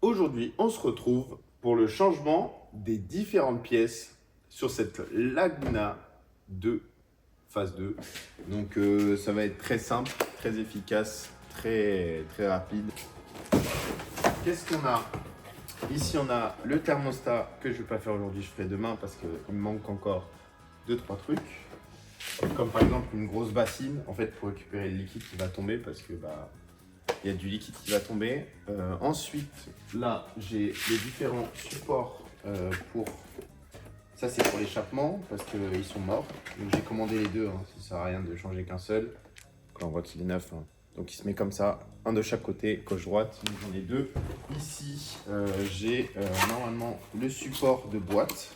Aujourd'hui, on se retrouve pour le changement des différentes pièces sur cette Laguna 2, phase 2. Donc ça va être très simple, très efficace, très rapide. Qu'est-ce qu'on a? Ici, on a le thermostat que je ne vais pas faire aujourd'hui, je ferai demain parce qu'il me manque encore 2-3 trucs. Comme par exemple une grosse bassine, en fait, pour récupérer le liquide qui va tomber parce que il y a du liquide qui va tomber. Ensuite, là, j'ai les différents supports pour... Ça, c'est pour l'échappement parce qu'ils sont morts. Donc, j'ai commandé les deux, hein, ça ne sert à rien de changer qu'un seul. Là, on voit qu'il est neuf. Hein. Donc, il se met comme ça, un de chaque côté, gauche-droite. Donc, j'en ai deux. Ici, j'ai normalement le support de boîte.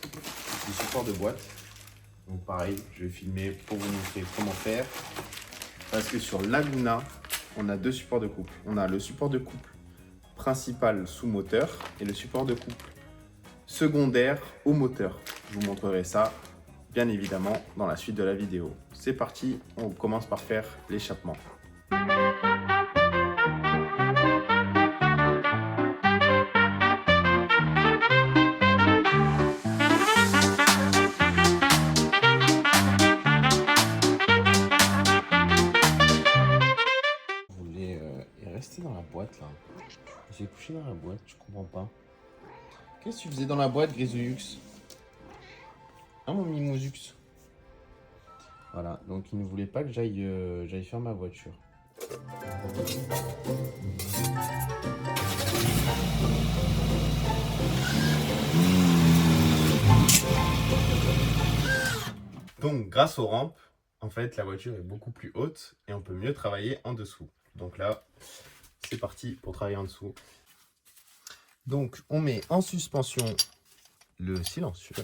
Le support de boîte. Donc, pareil, je vais filmer pour vous montrer comment faire. Parce que sur Laguna, on a deux supports de couple. On a le support de couple principal sous moteur et le support de couple secondaire au moteur. Je vous montrerai ça, bien évidemment, dans la suite de la vidéo. C'est parti, on commence par faire l'échappement. Resté dans la boîte là. J'ai couché dans la boîte, je comprends pas. Qu'est-ce que tu faisais dans la boîte, Grisouillux? Ah mon Mimousux. Voilà, donc il ne voulait pas que j'aille faire ma voiture. Donc grâce aux rampes, en fait la voiture est beaucoup plus haute et on peut mieux travailler en dessous. Donc là, c'est parti pour travailler en dessous. Donc, on met en suspension le silencieux.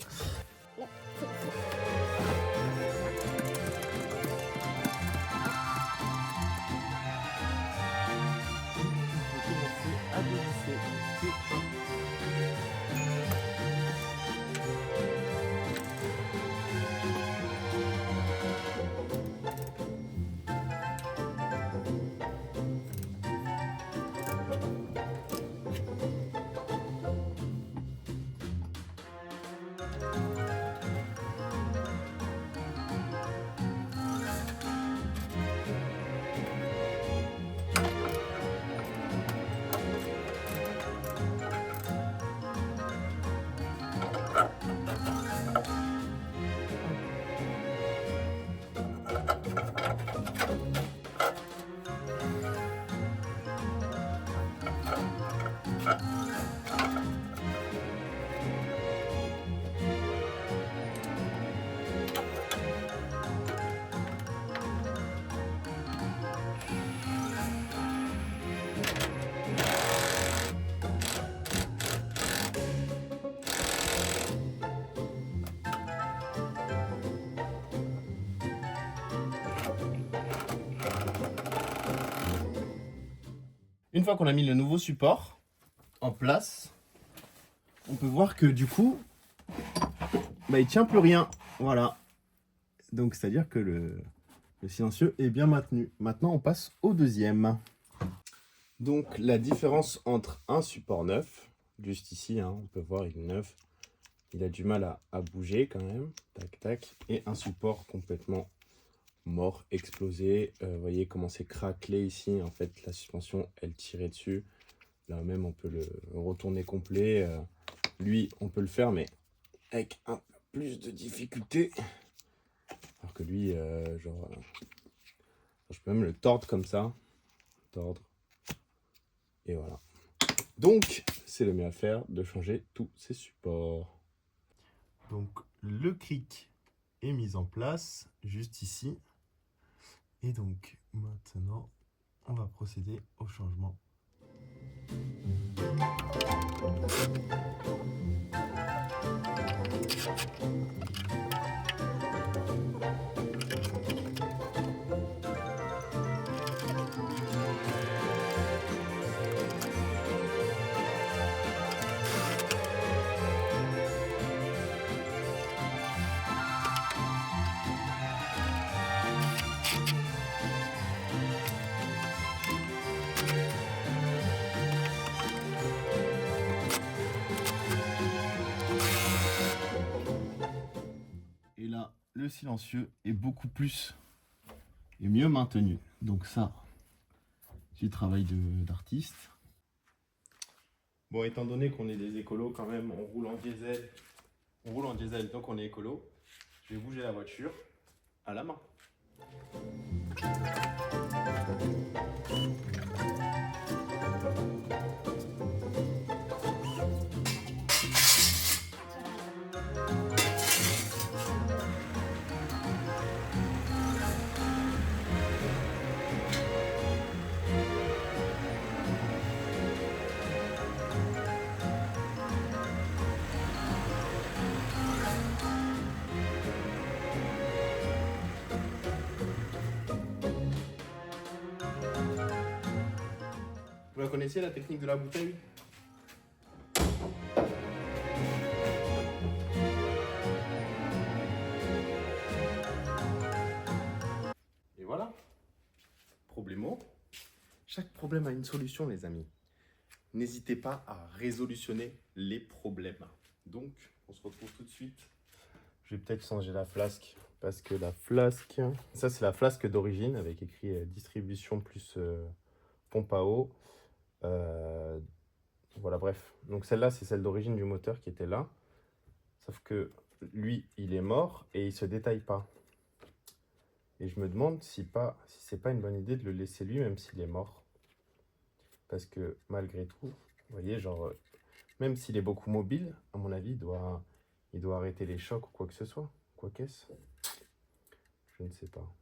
Une fois qu'on a mis le nouveau support en place, on peut voir que du coup, il tient plus rien. Voilà. Donc c'est-à-dire que le silencieux est bien maintenu. Maintenant, on passe au deuxième. Donc la différence entre un support neuf, juste ici, hein, on peut voir il est neuf, il a du mal à bouger quand même, tac tac, et un support complètement mort, explosé. Vous voyez comment c'est craquelé ici, en fait la suspension elle tirait dessus. Là même on peut le retourner complet. Lui on peut le faire mais avec un peu plus de difficulté. Alors que lui, je peux même le tordre comme ça. Tordre. Et voilà. Donc, c'est le mieux à faire de changer tous ces supports. Donc, le cric est mis en place juste ici. Et donc, maintenant, on va procéder au changement. silencieux et beaucoup plus et mieux maintenu. Donc ça, c'est du travail d'artiste. Bon, étant donné qu'on est des écolos quand même, on roule en diesel. On roule en diesel, donc on est écolo. Je vais bouger la voiture à la main. Vous la connaissez, la technique de la bouteille? Et voilà. Problémo. Chaque problème a une solution, les amis. N'hésitez pas à résolutionner les problèmes. Donc, on se retrouve tout de suite. Je vais peut-être changer la flasque parce que la flasque, ça c'est la flasque d'origine avec écrit distribution plus pompe à eau. Voilà, bref. Donc celle-là, c'est celle d'origine du moteur qui était là. Sauf que lui, il est mort et il se détaille pas. Et je me demande si c'est pas une bonne idée de le laisser lui, même s'il est mort. Parce que malgré tout, vous voyez, genre, même s'il est beaucoup mobile, à mon avis, il doit arrêter les chocs ou quoi que ce soit. Quoi qu'est-ce? Je ne sais pas.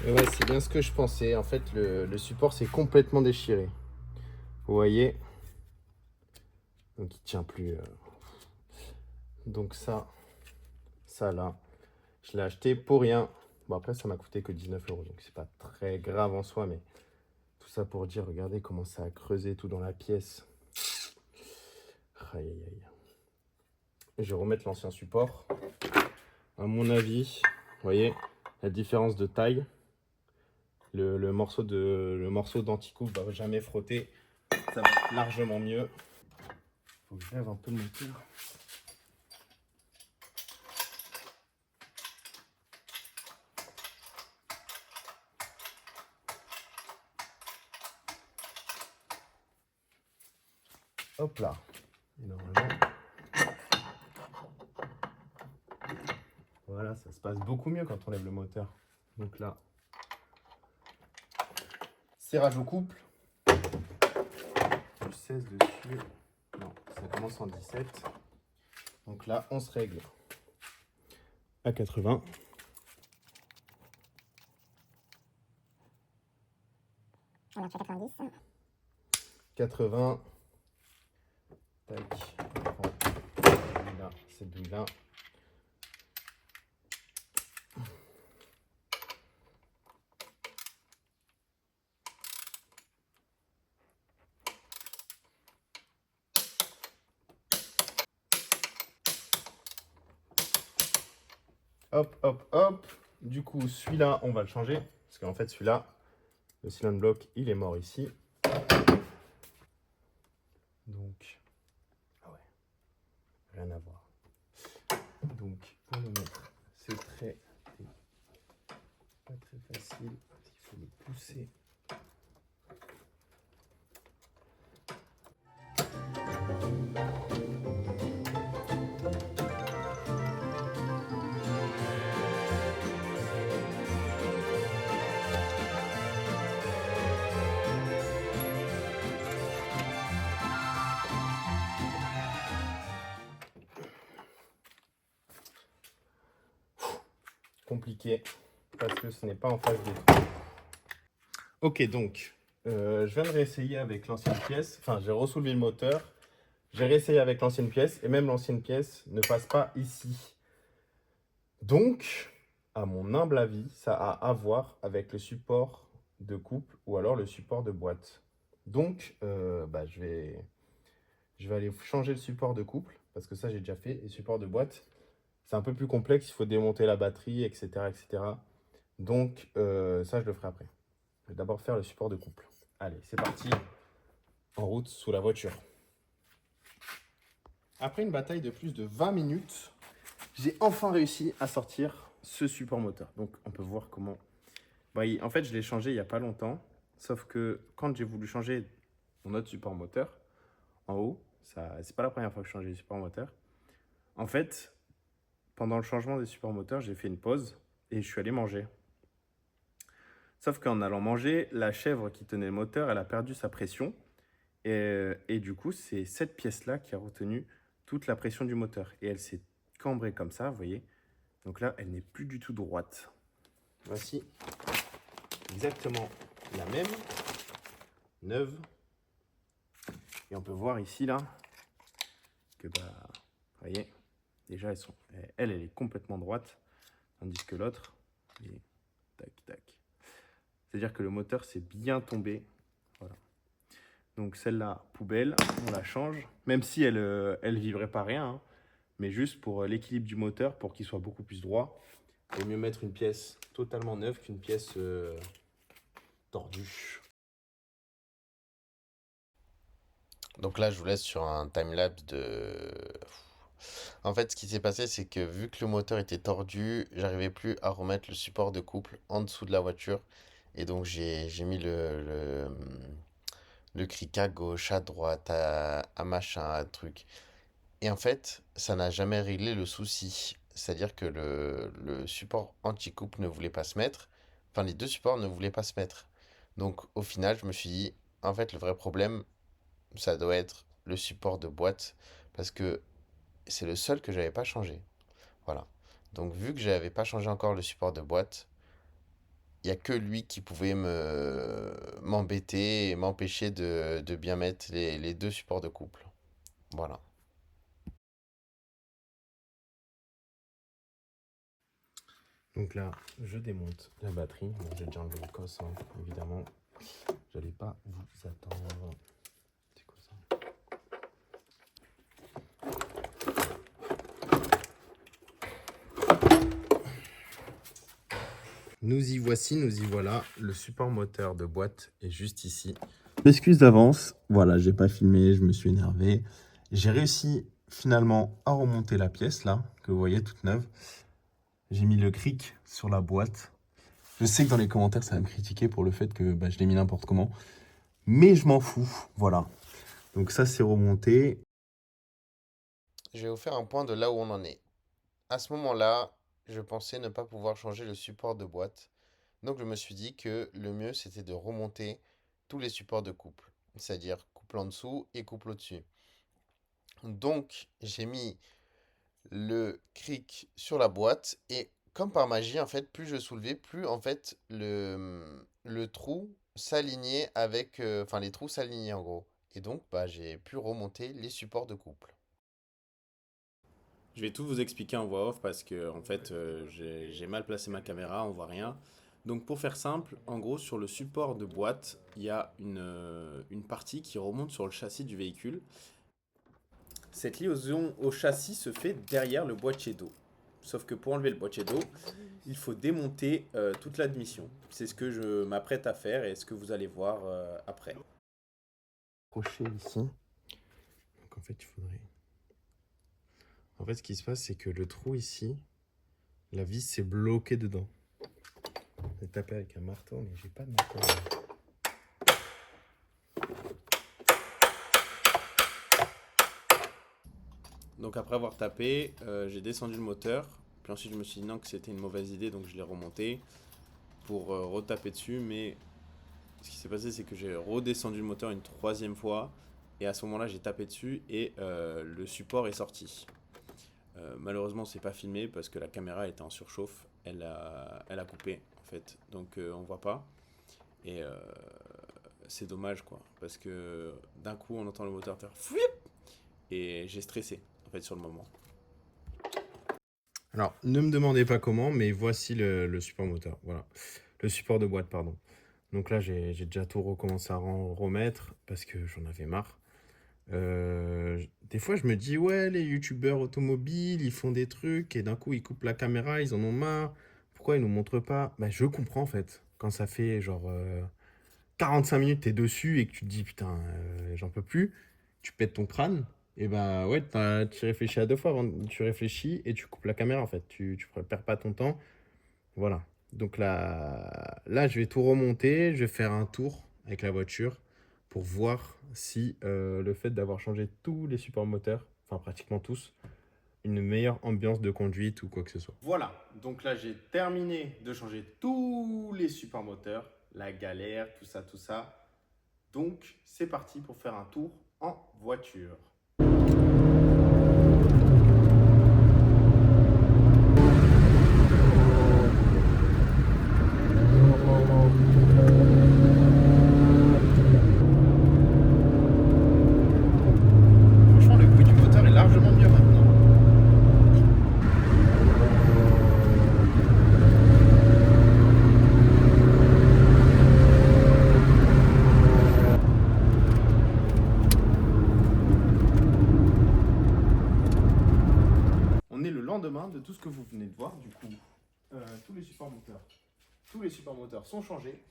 Et ouais, c'est bien ce que je pensais. En fait, le support s'est complètement déchiré. Vous voyez? Donc, il tient plus. Donc, ça là, je l'ai acheté pour rien. Bon, après, ça m'a coûté que 19 €. Donc, c'est pas très grave en soi. Mais tout ça pour dire, regardez comment ça a creusé tout dans la pièce. Aïe, aïe, aïe. Je vais remettre l'ancien support. À mon avis, vous voyez, la différence de taille. Le morceau d'anti-coupe va jamais frotter. Ça va être largement mieux. Faut que je lève un peu le moteur. Hop là. Et normalement, voilà, ça se passe beaucoup mieux quand on lève le moteur. Donc là, serrage au couple. Du 16 dessus. Non, ça commence en 17. Donc là, on se règle à 80. On marche à 90. 80. Tac. Là, cette douille-là. Hop, hop, hop. Du coup, celui-là, on va le changer. Parce qu'en fait, celui-là, Le cylinder block, il est mort ici. Donc, ah ouais, rien à voir. Donc, pour le mettre, c'est pas très facile. Il faut le pousser. Compliqué parce que ce n'est pas en phase des trous. Ok, donc je viens de réessayer avec l'ancienne pièce. Enfin, j'ai ressoulevé le moteur. J'ai réessayé avec l'ancienne pièce et même l'ancienne pièce ne passe pas ici. Donc, à mon humble avis, ça a à voir avec le support de couple ou alors le support de boîte. Donc, je vais aller changer le support de couple parce que ça, j'ai déjà fait. Et support de boîte, c'est un peu plus complexe. Il faut démonter la batterie, etc. etc. Donc, ça, je le ferai après. Je vais d'abord faire le support de couple. Allez, c'est parti. En route sous la voiture. Après une bataille de plus de 20 minutes, j'ai enfin réussi à sortir ce support moteur. Donc, on peut voir comment... en fait, je l'ai changé il n'y a pas longtemps. Sauf que quand j'ai voulu changer mon autre support moteur, en haut, c'est pas la première fois que je changeais le support moteur. En fait, pendant le changement des supports moteurs, j'ai fait une pause et je suis allé manger. Sauf qu'en allant manger, la chèvre qui tenait le moteur, elle a perdu sa pression. Et du coup, c'est cette pièce-là qui a retenu toute la pression du moteur. Et elle s'est cambrée comme ça, vous voyez. Donc là, elle n'est plus du tout droite. Voici exactement la même, neuve. Et on peut voir ici, là, que, vous voyez, déjà, elle est complètement droite. Tandis que l'autre, est tac, tac. C'est-à-dire que le moteur s'est bien tombé. Voilà. Donc celle-là, poubelle, on la change. Même si elle vibrait pas rien, hein, mais juste pour l'équilibre du moteur, pour qu'il soit beaucoup plus droit. Il vaut mieux mettre une pièce totalement neuve qu'une pièce tordue. Donc là, je vous laisse sur un timelapse de... En fait, ce qui s'est passé, c'est que vu que le moteur était tordu, j'arrivais plus à remettre le support de couple en dessous de la voiture. Et donc, j'ai mis le cric à gauche, à droite, à machin, à truc. Et en fait, ça n'a jamais réglé le souci. C'est-à-dire que le support anti-couple ne voulait pas se mettre. Enfin, les deux supports ne voulaient pas se mettre. Donc, au final, je me suis dit, en fait, le vrai problème, ça doit être le support de boîte. Parce que c'est le seul que j'avais pas changé. Voilà. Donc, vu que j'avais pas changé encore le support de boîte, il y a que lui qui pouvait m'embêter et m'empêcher de bien mettre les deux supports de couple. Voilà. Donc là, je démonte la batterie. Bon, j'ai déjà enlevé le cosse, hein, évidemment. J'allais pas vous attendre. C'est quoi ça? Nous y voici, nous y voilà. Le support moteur de boîte est juste ici. M'excuse d'avance. Voilà, j'ai pas filmé, je me suis énervé. J'ai réussi finalement à remonter la pièce là, que vous voyez toute neuve. J'ai mis le cric sur la boîte. Je sais que dans les commentaires, ça va me critiquer pour le fait que je l'ai mis n'importe comment. Mais je m'en fous. Voilà. Donc ça, c'est remonté. Je vais vous faire un point de là où on en est. À ce moment-là, je pensais ne pas pouvoir changer le support de boîte. Donc je me suis dit que le mieux c'était de remonter tous les supports de couple. C'est-à-dire couple en dessous et couple au-dessus. Donc j'ai mis le cric sur la boîte et comme par magie en fait plus je soulevais plus en fait le trou s'alignait avec enfin les trous s'alignaient en gros et donc j'ai pu remonter les supports de couple. Je vais tout vous expliquer en voix off parce que en fait j'ai mal placé ma caméra, on voit rien. Donc pour faire simple, en gros sur le support de boîte, il y a une partie qui remonte sur le châssis du véhicule. Cette liaison au châssis se fait derrière le boîtier d'eau. Sauf que pour enlever le boîtier d'eau, il faut démonter toute l'admission. C'est ce que je m'apprête à faire et ce que vous allez voir après. Crochet ici. Donc en fait, il faudrait... En fait, ce qui se passe, c'est que le trou ici, la vis s'est bloquée dedans. J'ai tapé avec un marteau, mais j'ai pas de marteau. Donc après avoir tapé, j'ai descendu le moteur. Puis ensuite, je me suis dit non, que c'était une mauvaise idée, donc je l'ai remonté pour retaper dessus. Mais ce qui s'est passé, c'est que j'ai redescendu le moteur une troisième fois. Et à ce moment-là, j'ai tapé dessus et le support est sorti. Malheureusement, c'est pas filmé parce que la caméra était en surchauffe. Elle a coupé en fait, donc on voit pas. Et c'est dommage quoi, parce que d'un coup, on entend le moteur faire fouip et j'ai stressé en fait sur le moment. Alors, ne me demandez pas comment, mais voici le support moteur. Voilà, le support de boîte, pardon. Donc là, j'ai déjà tout recommencé à remettre parce que j'en avais marre. Des fois, je me dis, ouais, les youtubeurs automobiles, ils font des trucs et d'un coup, ils coupent la caméra, ils en ont marre. Pourquoi ils nous montrent pas? Bah, je comprends en fait. Quand ça fait genre 45 minutes, t'es dessus et que tu te dis, putain, j'en peux plus, tu pètes ton crâne. Et bah ouais, tu réfléchis à deux fois avant, tu réfléchis et tu coupes la caméra en fait. Tu perds pas ton temps. Voilà. Donc là, je vais tout remonter, je vais faire un tour avec la voiture pour voir si le fait d'avoir changé tous les supports moteurs, enfin pratiquement tous, une meilleure ambiance de conduite ou quoi que ce soit. Voilà, donc là j'ai terminé de changer tous les supports moteurs, la galère, tout ça, tout ça. Donc c'est parti pour faire un tour en voiture. Franchement, le bruit du moteur est largement mieux maintenant. On est le lendemain de tout ce que vous venez de voir, du coup, tous les supports moteurs sont changés.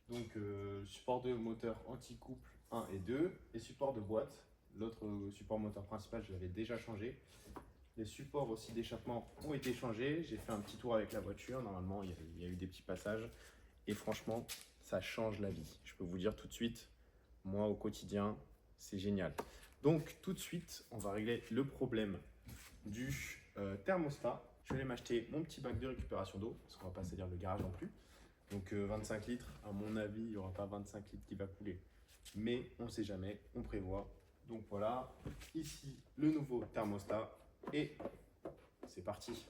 Donc, support de moteur anti-couple 1 et 2 et support de boîte. L'autre support moteur principal, je l'avais déjà changé. Les supports aussi d'échappement ont été changés. J'ai fait un petit tour avec la voiture. Normalement, il y a eu des petits passages. Et franchement, ça change la vie. Je peux vous dire tout de suite, moi, au quotidien, c'est génial. Donc, tout de suite, on va régler le problème du thermostat. Je vais aller m'acheter mon petit bac de récupération d'eau, parce qu'on va pas salir le garage non plus. Donc 25 litres, à mon avis, il n'y aura pas 25 litres qui va couler. Mais on ne sait jamais, on prévoit. Donc voilà, ici le nouveau thermostat et c'est parti.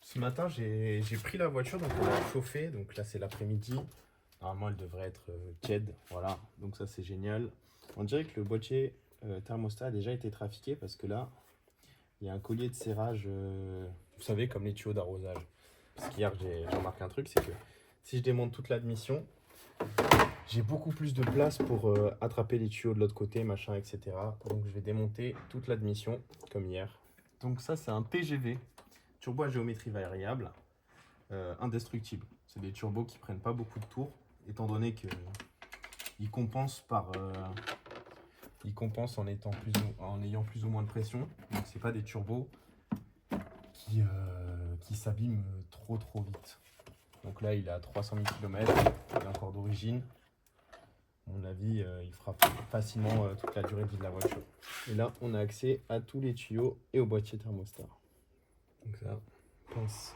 Ce matin, j'ai pris la voiture, donc on l'a chauffée. Donc là, c'est l'après-midi. Normalement, elle devrait être tiède. Voilà, donc ça, c'est génial. On dirait que le boîtier thermostat a déjà été trafiqué parce que là, il y a un collier de serrage, vous savez, comme les tuyaux d'arrosage. Parce qu'hier, j'ai remarqué un truc, c'est que si je démonte toute l'admission, j'ai beaucoup plus de place pour attraper les tuyaux de l'autre côté, machin, etc. Donc, je vais démonter toute l'admission, comme hier. Donc ça, c'est un TGV, turbo à géométrie variable, indestructible. C'est des turbos qui prennent pas beaucoup de tours, étant donné qu'ils compensent ils compensent en ayant plus ou moins de pression. Donc, c'est pas des turbos qui s'abîment trop vite. Donc là, il est à 300 000 km, il est encore d'origine. À mon avis, il fera facilement toute la durée de vie de la voiture. Et là, on a accès à tous les tuyaux et au boîtier thermostat. Donc ça, pense.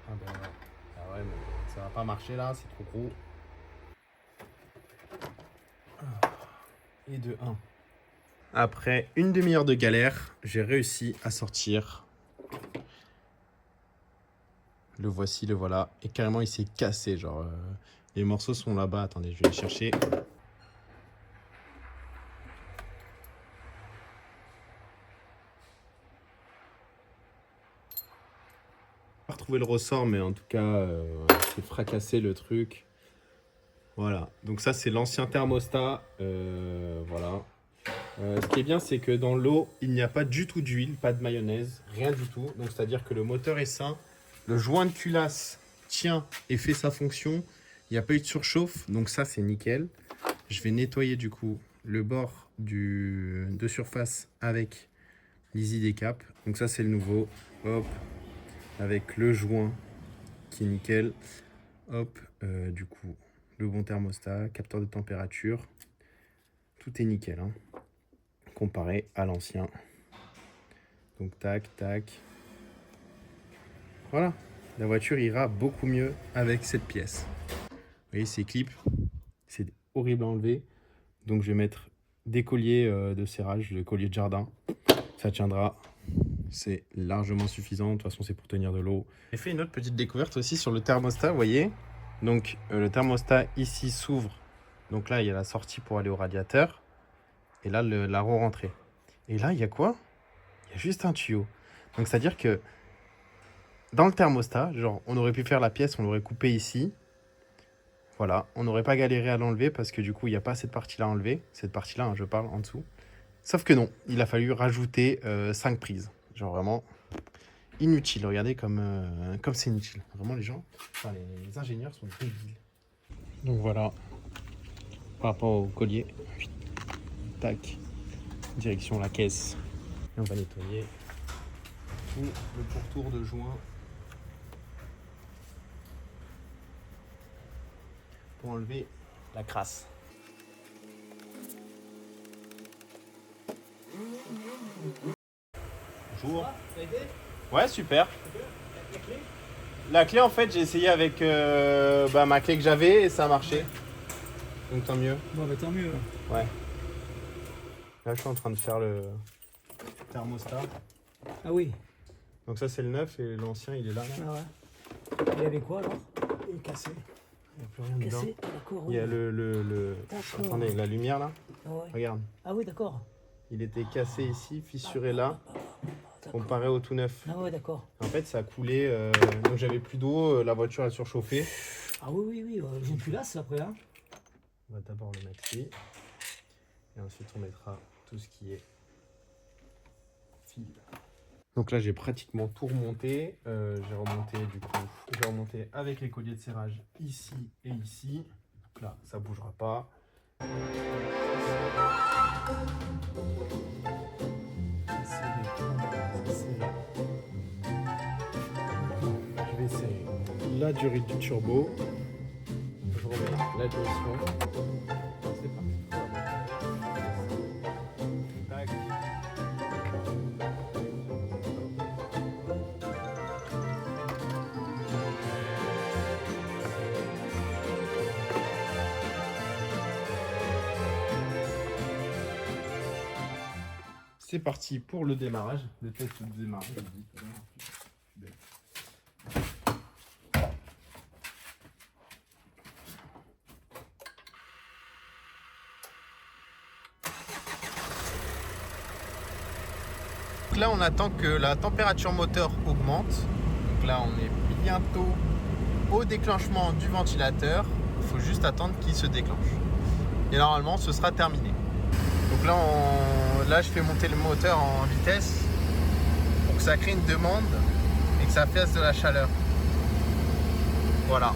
Ah ben ouais. Ah ouais, mais ça va pas marcher là, c'est trop gros. Et de 1. Après une demi-heure de galère, j'ai réussi à sortir. Le voici, le voilà. Et carrément, il s'est cassé. Genre, les morceaux sont là-bas. Attendez, je vais les chercher. Pas retrouver le ressort, mais en tout cas, c'est fracassé le truc. Voilà. Donc ça, c'est l'ancien thermostat. Voilà. Ce qui est bien, c'est que dans l'eau, il n'y a pas du tout d'huile, pas de mayonnaise, rien du tout. Donc, c'est-à-dire que le moteur est sain. Le joint de culasse tient et fait sa fonction. Il n'y a pas eu de surchauffe, donc ça, c'est nickel. Je vais nettoyer du coup le bord de surface avec l'Easy Decap. Donc ça, c'est le nouveau. Hop, avec le joint qui est nickel. Hop, du coup, le bon thermostat, capteur de température. Tout est nickel, hein, comparé à l'ancien. Donc tac, tac. Voilà, la voiture ira beaucoup mieux avec cette pièce. Vous voyez ces clips, c'est horrible à enlever. Donc je vais mettre des colliers de serrage, des colliers de jardin. Ça tiendra, c'est largement suffisant. De toute façon, c'est pour tenir de l'eau. J'ai fait une autre petite découverte aussi sur le thermostat, vous voyez. Donc le thermostat ici s'ouvre. Donc là, il y a la sortie pour aller au radiateur. Et là, la rentrée. Et là, il y a quoi? Il y a juste un tuyau. Donc c'est-à-dire que dans le thermostat, genre, on aurait pu faire la pièce, on l'aurait coupé ici. Voilà, on n'aurait pas galéré à l'enlever parce que du coup, il n'y a pas cette partie-là à enlever. Cette partie-là, hein, je parle en dessous. Sauf que non, il a fallu rajouter 5 prises. Genre vraiment inutile. Regardez comme c'est inutile. Vraiment, les gens, enfin, les ingénieurs sont débiles. Donc voilà, par rapport au collier, tac, direction la caisse. Et on va nettoyer tout le pourtour de joint pour enlever la crasse. Bonjour. Ouais, super. La clé, en fait, j'ai essayé avec ma clé que j'avais et ça a marché. Donc tant mieux. Bon, bah tant mieux. Ouais. Là, je suis en train de faire le thermostat. Ah oui. Donc ça, c'est le neuf et l'ancien, il est là. Ah ouais. Il y avait quoi alors? Il est cassé. Il n'y a plus rien dedans. Cassé, d'accord. Il y a le... D'accord. Attendez, la lumière là. Ah ouais. Regarde. Ah oui, d'accord. Il était cassé ici, fissuré là, comparé au tout neuf. Ah ouais, d'accord. En fait, ça a coulé. Donc j'avais plus d'eau, la voiture a surchauffé. Ah oui, j'ai une culasse après. Hein. On va d'abord le mettre ici. Et ensuite, on mettra tout ce qui est fil. Donc là, j'ai pratiquement tout remonté. J'ai remonté avec les colliers de serrage ici et ici. Donc là, ça bougera pas. Je vais serrer la durée du turbo. Je remets la direction. C'est parti. Tac. C'est parti pour le démarrage, le test de démarrage. Là, on attend que la température moteur augmente. Donc là, on est bientôt au déclenchement du ventilateur. Il faut juste attendre qu'il se déclenche. Et normalement, ce sera terminé. Donc là, je fais monter le moteur en vitesse pour que ça crée une demande et que ça fasse de la chaleur. Voilà.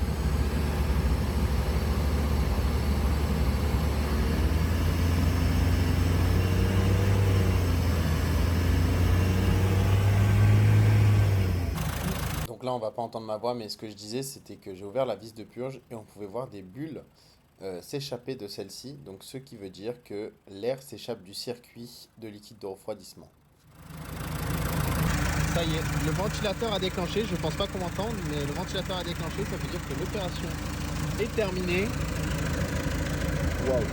Donc là, on va pas entendre ma voix, mais ce que je disais, c'était que j'ai ouvert la vis de purge et on pouvait voir des bulles s'échapper de celle-ci, donc ce qui veut dire que l'air s'échappe du circuit de liquide de refroidissement. Ça y est, le ventilateur a déclenché, je pense pas qu'on m'entende, mais le ventilateur a déclenché, ça veut dire que l'opération est terminée. Waouh!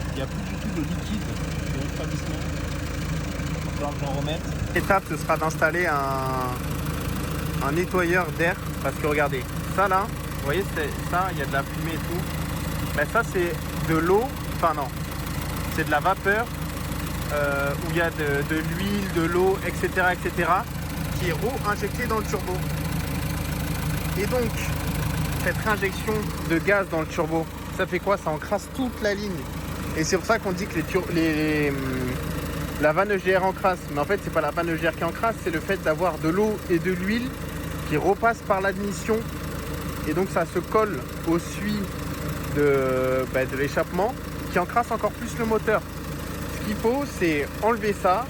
Il n'y a plus du tout de liquide de refroidissement. Il va falloir que j'en remette. L'étape, ce sera d'installer un nettoyeur d'air, parce que regardez, ça là, vous voyez, ça, il y a de la fumée et tout. Ben ça c'est de l'eau, enfin non, c'est de la vapeur où il y a de l'huile, de l'eau, etc., qui est re-injectée dans le turbo. Et donc, cette réinjection de gaz dans le turbo, ça fait quoi? Ça encrasse toute la ligne Et c'est pour ça qu'on dit que la vanne EGR encrasse. Mais en fait, c'est pas la vanne EGR qui encrasse, c'est le fait d'avoir de l'eau et de l'huile qui repasse par l'admission. Et donc ça se colle au suie de l'échappement qui encrasse encore plus le moteur. Ce qu'il faut, c'est enlever ça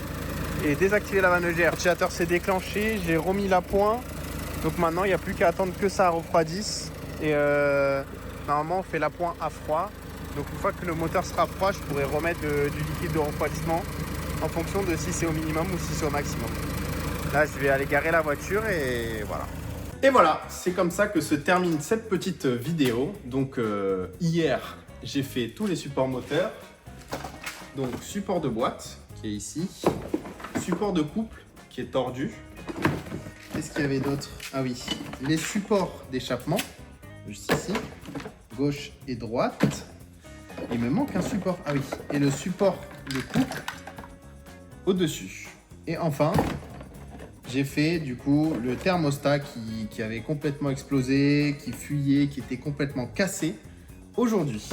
et désactiver la vanne EGR. Le ventilateur s'est déclenché, j'ai remis l'appoint. Donc maintenant, il n'y a plus qu'à attendre que ça refroidisse. Et normalement, on fait l'appoint à froid. Donc une fois que le moteur sera froid, je pourrai remettre du liquide de refroidissement en fonction de si c'est au minimum ou si c'est au maximum. Là, je vais aller garer la voiture et voilà. Et voilà, c'est comme ça que se termine cette petite vidéo. Donc hier, j'ai fait tous les supports moteurs. Donc support de boîte qui est ici, support de couple qui est tordu. Qu'est-ce qu'il y avait d'autre? Ah oui, les supports d'échappement, juste ici, gauche et droite. Il me manque un support, ah oui, et le support de couple au-dessus. Et enfin, j'ai fait du coup le thermostat qui avait complètement explosé, qui fuyait, qui était complètement cassé aujourd'hui.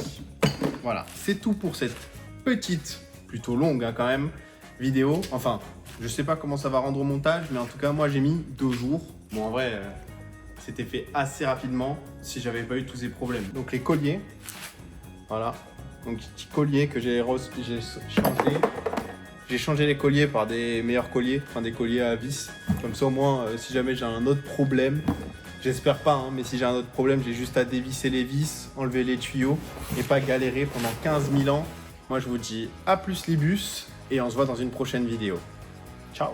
Voilà, c'est tout pour cette petite, plutôt longue hein, quand même, vidéo. Enfin, je sais pas comment ça va rendre au montage, mais en tout cas, moi j'ai mis 2 jours. Bon, en vrai, c'était fait assez rapidement si j'avais pas eu tous ces problèmes. Donc les colliers, voilà. Donc petit collier que j'ai changé. J'ai changé les colliers par des meilleurs colliers, enfin des colliers à vis. Comme ça au moins, si jamais j'ai un autre problème, j'espère pas, hein, mais si j'ai un autre problème, j'ai juste à dévisser les vis, enlever les tuyaux et pas galérer pendant 15 000 ans. Moi je vous dis à plus Libus et on se voit dans une prochaine vidéo. Ciao!